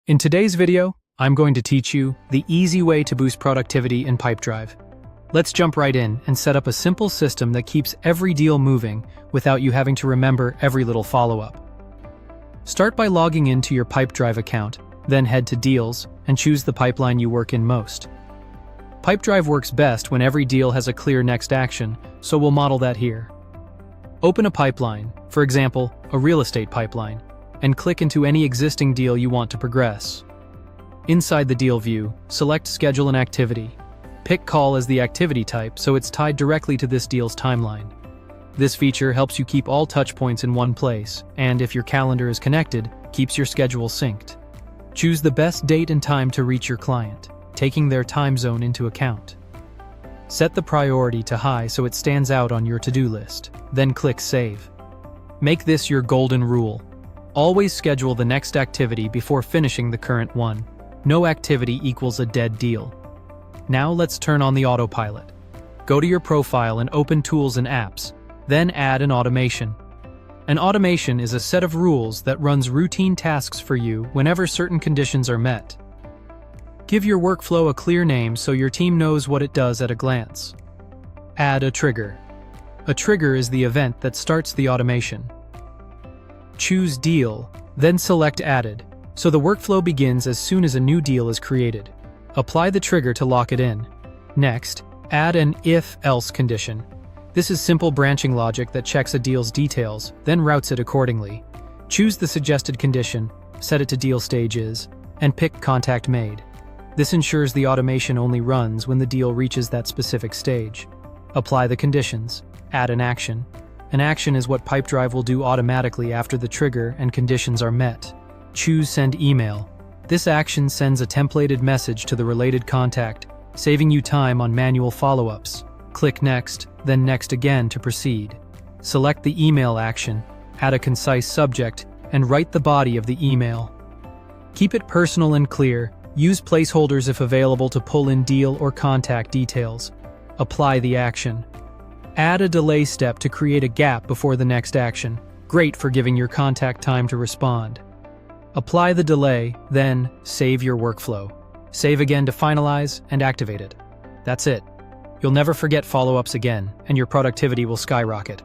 In today's video, I'm going to teach you the easy way to boost productivity in Pipedrive. Let's jump right in and set up a simple system that keeps every deal moving without you having to remember every little follow-up. Start by logging into your Pipedrive account, then head to Deals and choose the pipeline you work in most. Pipedrive works best when every deal has a clear next action, so we'll model that here. Open a pipeline, for example, a real estate pipeline, and click into any existing deal you want to progress. Inside the deal view, select Schedule an Activity. Pick Call as the activity type so it's tied directly to this deal's timeline. This feature helps you keep all touchpoints in one place, and if your calendar is connected, keeps your schedule synced. Choose the best date and time to reach your client, taking their time zone into account. Set the priority to high so it stands out on your to-do list, then click Save. Make this your golden rule. Always schedule the next activity before finishing the current one. No activity equals a dead deal. Now let's turn on the autopilot. Go to your profile and open Tools and Apps, then add an automation. An automation is a set of rules that runs routine tasks for you whenever certain conditions are met. Give your workflow a clear name so your team knows what it does at a glance. Add a trigger. A trigger is the event that starts the automation. Choose Deal, then select Added, so the workflow begins as soon as a new deal is created. Apply the trigger to lock it in. Next, add an if-else condition. This is simple branching logic that checks a deal's details, then routes it accordingly. Choose the suggested condition, set it to deal stage is, and pick Contact Made. This ensures the automation only runs when the deal reaches that specific stage. Apply the conditions. Add an action. An action is what Pipedrive will do automatically after the trigger and conditions are met. Choose Send Email. This action sends a templated message to the related contact, saving you time on manual follow-ups. Click Next, then Next again to proceed. Select the email action, add a concise subject, and write the body of the email. Keep it personal and clear. Use placeholders if available to pull in deal or contact details. Apply the action. Add a delay step to create a gap before the next action. Great for giving your contact time to respond. Apply the delay, then save your workflow. Save again to finalize and activate it. That's it. You'll never forget follow-ups again, and your productivity will skyrocket.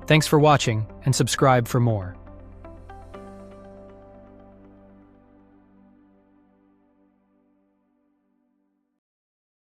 Thanks for watching, and subscribe for more.